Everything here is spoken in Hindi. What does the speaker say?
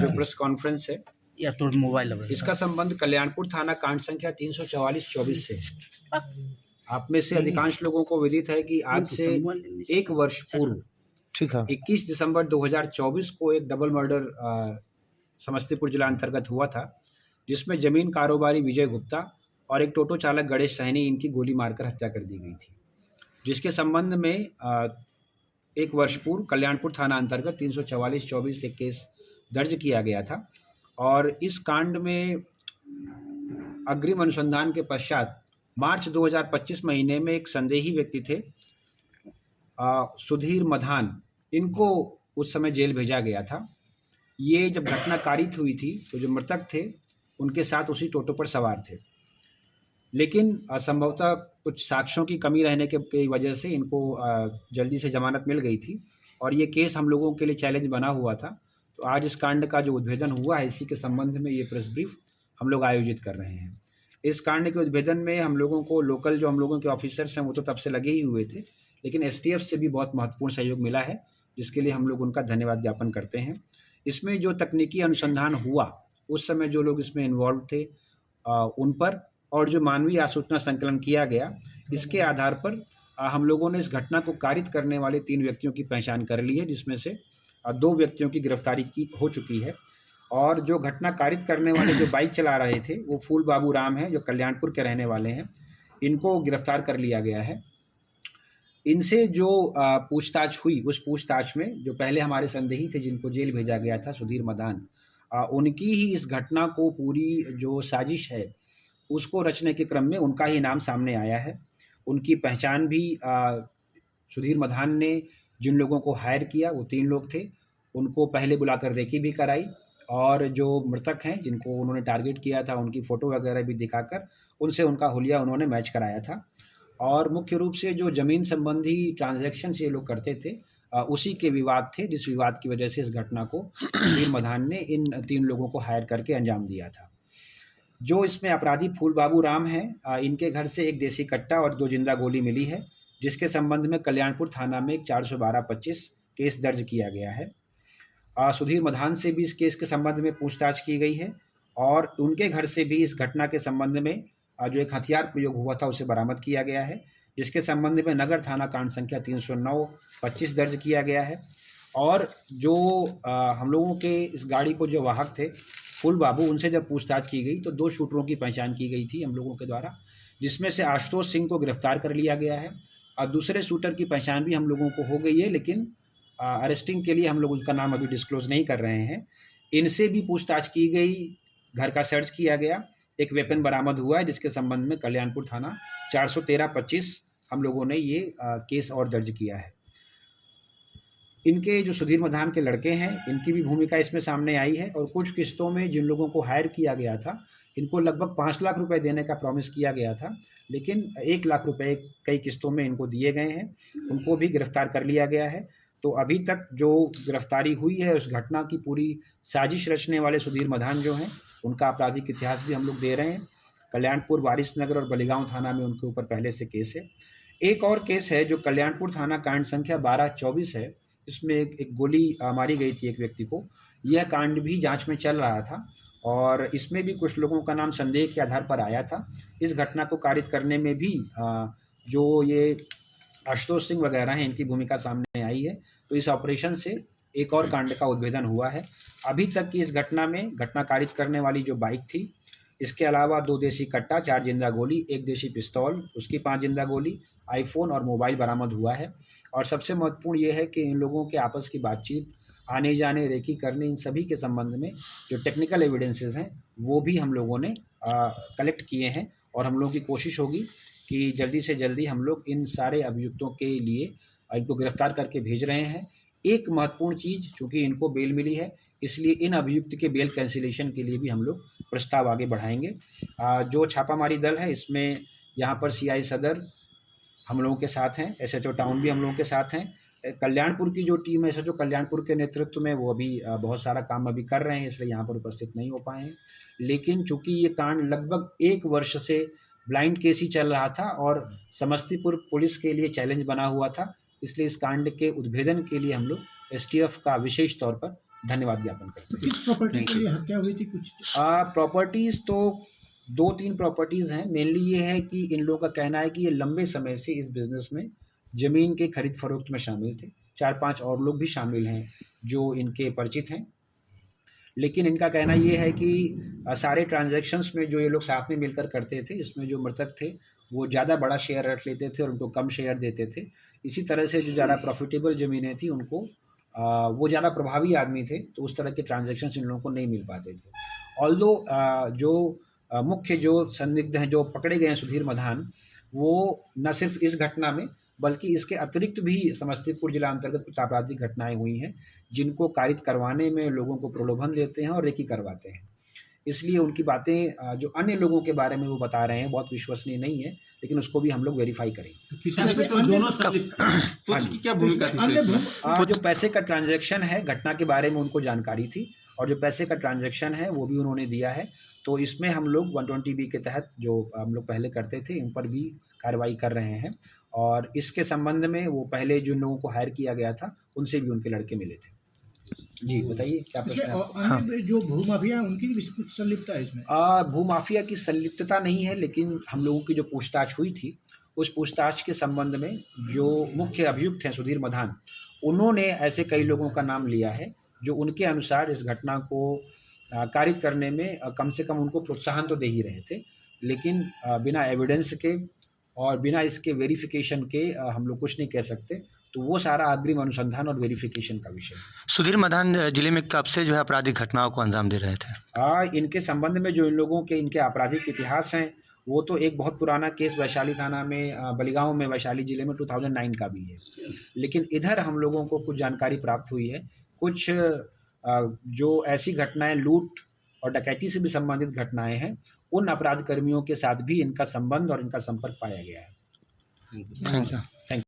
जो प्रेस कॉन्फ्रेंस है या तो मोबाइल इसका संबंध कल्याणपुर थाना कांड संख्या 344-24 से है। आप में से अधिकांश लोगों को विदित है कि आज से एक वर्ष पूर्व ठीक है 21 दिसंबर 2024 को एक डबल मर्डर समस्तीपुर जिला अंतर्गत हुआ था, जिसमें जमीन कारोबारी विजय गुप्ता और एक टोटो चालक गणेश सहनी इनकी गोली मारकर हत्या कर दी गई थी, जिसके संबंध में एक वर्ष पूर्व कल्याणपुर थाना अंतर्गत 344-24 से केस दर्ज किया गया था। और इस कांड में अग्रिम अनुसंधान के पश्चात मार्च 2025 महीने में एक संदेही व्यक्ति थे सुधीर मधान, इनको उस समय जेल भेजा गया था। ये जब घटना कारित हुई थी तो जो मृतक थे उनके साथ उसी टोटो पर सवार थे, लेकिन संभवतः कुछ साक्ष्यों की कमी रहने की वजह से इनको जल्दी से जमानत मिल गई थी और ये केस हम लोगों के लिए चैलेंज बना हुआ था। तो आज इस कांड का जो उद्भेदन हुआ है, इसी के संबंध में ये प्रेस ब्रीफ हम लोग आयोजित कर रहे हैं। इस कांड के उद्भेदन में हम लोगों को लोकल जो हम लोगों के ऑफिसर्स हैं वो तो तब से लगे ही हुए थे, लेकिन एसटीएफ से भी बहुत महत्वपूर्ण सहयोग मिला है, जिसके लिए हम लोग उनका धन्यवाद ज्ञापन करते हैं। इसमें जो तकनीकी अनुसंधान हुआ उस समय जो लोग इसमें इन्वॉल्व थे उन पर, और जो मानवीय आसूचना संकलन किया गया, इसके आधार पर हम लोगों ने इस घटना को कारित करने वाले 3 व्यक्तियों की पहचान कर ली है, जिसमें से 2 व्यक्तियों की गिरफ्तारी हो चुकी है। और जो घटना कारित करने वाले जो बाइक चला रहे थे वो फूल बाबू राम हैं, जो कल्याणपुर के रहने वाले हैं, इनको गिरफ्तार कर लिया गया है। इनसे जो पूछताछ हुई, उस पूछताछ में जो पहले हमारे संदेही थे जिनको जेल भेजा गया था सुधीर मदान, उनकी ही इस घटना को पूरी जो साजिश है उसको रचने के क्रम में उनका ही नाम सामने आया है। उनकी पहचान भी सुधीर मधान ने जिन लोगों को हायर किया वो 3 लोग थे, उनको पहले बुलाकर रेकी भी कराई, और जो मृतक हैं जिनको उन्होंने टारगेट किया था उनकी फ़ोटो वगैरह भी दिखाकर उनसे उनका हुलिया उन्होंने मैच कराया था। और मुख्य रूप से जो ज़मीन संबंधी ट्रांजैक्शन ये लोग करते थे उसी के विवाद थे, जिस विवाद की वजह से इस घटना को सुधीर मधान ने इन 3 लोगों को हायर करके अंजाम दिया था। जो इसमें अपराधी फूल बाबू राम हैं, इनके घर से एक देसी कट्टा और 2 जिंदा गोली मिली है, जिसके संबंध में कल्याणपुर थाना में एक 412-25 केस दर्ज किया गया है। सुधीर मधान से भी इस केस के संबंध में पूछताछ की गई है और उनके घर से भी इस घटना के संबंध में जो एक हथियार प्रयोग हुआ था उसे बरामद किया गया है, जिसके संबंध में नगर थाना कांड संख्या 309-25 दर्ज किया गया है। और जो हम लोगों के इस गाड़ी को जो वाहक थे फूल बाबू, उनसे जब पूछताछ की गई तो 2 शूटरों की पहचान की गई थी हम लोगों के द्वारा, जिसमें से आशुतोष सिंह को गिरफ्तार कर लिया गया है और दूसरे शूटर की पहचान भी हम लोगों को हो गई है, लेकिन अरेस्टिंग के लिए हम लोग उसका नाम अभी डिस्क्लोज नहीं कर रहे हैं। इनसे भी पूछताछ की गई, घर का सर्च किया गया, एक वेपन बरामद हुआ है, जिसके संबंध में कल्याणपुर थाना 413-25 हम लोगों ने ये केस और दर्ज किया है। इनके जो सुधीर मधान के लड़के हैं, इनकी भी भूमिका इसमें सामने आई है, और कुछ किस्तों में जिन लोगों को हायर किया गया था इनको लगभग 5 लाख रुपए देने का प्रॉमिस किया गया था, लेकिन 1 लाख रुपए कई किस्तों में इनको दिए गए हैं, उनको भी गिरफ्तार कर लिया गया है। तो अभी तक जो गिरफ्तारी हुई है उस घटना की पूरी साजिश रचने वाले सुधीर मधान जो हैं उनका आपराधिक इतिहास भी हम लोग दे रहे हैं। कल्याणपुर, वारिसनगर और बलिगांव थाना में उनके ऊपर पहले से केस है। एक और केस है जो कल्याणपुर थाना कांड संख्या 12-24 है, इसमें एक गोली मारी गई थी एक व्यक्ति को। यह कांड भी जांच में चल रहा था और इसमें भी कुछ लोगों का नाम संदेह के आधार पर आया था। इस घटना को कारित करने में भी जो ये आशुतोष सिंह वगैरह हैं इनकी भूमिका सामने आई है। तो इस ऑपरेशन से एक और कांड का उद्भेदन हुआ है। अभी तक की इस घटना में घटना कारित करने वाली जो बाइक थी, इसके अलावा 2 देसी कट्टा, 4 जिंदा गोली, 1 देसी पिस्तौल, उसकी 5 जिंदा गोली, आईफोन और मोबाइल बरामद हुआ है। और सबसे महत्वपूर्ण ये है कि इन लोगों के आपस की बातचीत, आने जाने, रेकी करने, इन सभी के संबंध में जो टेक्निकल एविडेंसेस हैं वो भी हम लोगों ने कलेक्ट किए हैं, और हम लोगों की कोशिश होगी कि जल्दी से जल्दी हम लोग इन सारे अभियुक्तों के लिए इनको गिरफ्तार करके भेज रहे हैं। एक महत्वपूर्ण चीज़, चूँकि इनको बेल मिली है, इसलिए इन अभियुक्त के बेल कैंसिलेशन के लिए भी हम लोग प्रस्ताव आगे बढ़ाएंगे। जो छापामारी दल है इसमें यहाँ पर सीआई सदर हम लोगों के साथ हैं, एसएचओ टाउन भी हम लोगों के साथ हैं। कल्याणपुर की जो टीम है, एसएचओ कल्याणपुर के नेतृत्व में, वो अभी बहुत सारा काम अभी कर रहे हैं, इसलिए यहाँ पर उपस्थित नहीं हो पाए हैं। लेकिन चूँकि ये कांड लगभग 1 वर्ष से ब्लाइंड केस ही चल रहा था और समस्तीपुर पुलिस के लिए चैलेंज बना हुआ था, इसलिए इस कांड के उद्भेदन के लिए हम लोग एसटीएफ का विशेष तौर पर धन्यवाद ज्ञापन करते हैं। किस प्रॉपर्टी के लिए हत्या हुई थी कुछ? प्रॉपर्टीज़ तो 2-3 प्रॉपर्टीज़ हैं। मेनली ये है कि इन लोगों का कहना है कि ये लंबे समय से इस बिज़नेस में ज़मीन के खरीद फरोख्त में शामिल थे। 4-5 और लोग भी शामिल हैं जो इनके परिचित हैं। लेकिन इनका कहना ये है कि सारे ट्रांजैक्शंस में जो ये लोग साथ में मिलकर करते थे, इसमें जो मृतक थे वो ज़्यादा बड़ा शेयर रख लेते थे और उनको कम शेयर देते थे। इसी तरह से जो ज़्यादा प्रॉफिटेबल ज़मीनें थी उनको वो ज़्यादा प्रभावी आदमी थे, तो उस तरह के ट्रांजैक्शंस इन लोगों को नहीं मिल पाते थे। ऑल्दो जो मुख्य जो संदिग्ध हैं, जो पकड़े गए हैं सुधीर मधान, वो न सिर्फ इस घटना में बल्कि इसके अतिरिक्त भी समस्तीपुर जिला अंतर्गत कुछ आपराधिक घटनाएं हुई हैं जिनको कारित करवाने में लोगों को प्रलोभन देते हैं और रेकी करवाते हैं। इसलिए उनकी बातें जो अन्य लोगों के बारे में वो बता रहे हैं बहुत विश्वसनीय नहीं है, लेकिन उसको भी हम लोग वेरीफाई करेंगे। तो दोनों पुत्र की क्या भूमिका थी? जो पैसे का ट्रांजैक्शन है, घटना के बारे में उनको जानकारी थी और जो पैसे का ट्रांजैक्शन है वो भी उन्होंने दिया है। तो इसमें हम लोग 120B के तहत जो हम लोग पहले करते थे इन पर भी कार्रवाई कर रहे हैं और इसके संबंध में वो पहले जिन लोगों को हायर किया गया था उनसे भी उनके लड़के मिले थे। जी बताइए क्या प्रश्न है आपका? अन्य जो भूमाफिया है उनकी भी कुछ संलिप्तता है इसमें? भूमाफिया की संलिप्तता नहीं है, लेकिन हम लोगों की जो पूछताछ हुई थी उस पूछताछ के संबंध में जो मुख्य अभियुक्त हैं सुधीर मधान, उन्होंने ऐसे कई लोगों का नाम लिया है जो उनके अनुसार इस घटना को कारित करने में कम से कम उनको प्रोत्साहन तो दे ही रहे थे, लेकिन बिना एविडेंस के और बिना इसके वेरिफिकेशन के हम लोग कुछ नहीं कह सकते। तो वो सारा अग्रिम अनुसंधान और वेरिफिकेशन का विषय है। सुधीर मधान जिले में कब से जो है आपराधिक घटनाओं को अंजाम दे रहे थे? इनके संबंध में जो इन लोगों के इनके आपराधिक इतिहास हैं वो तो एक बहुत पुराना केस वैशाली थाना में बलिगांव में वैशाली जिले में 2009 का भी है, लेकिन इधर हम लोगों को कुछ जानकारी प्राप्त हुई है। कुछ जो ऐसी घटनाएं लूट और डकैती से भी संबंधित घटनाएं हैं उन अपराध कर्मियों के साथ भी इनका संबंध और इनका संपर्क पाया गया है। Thank you.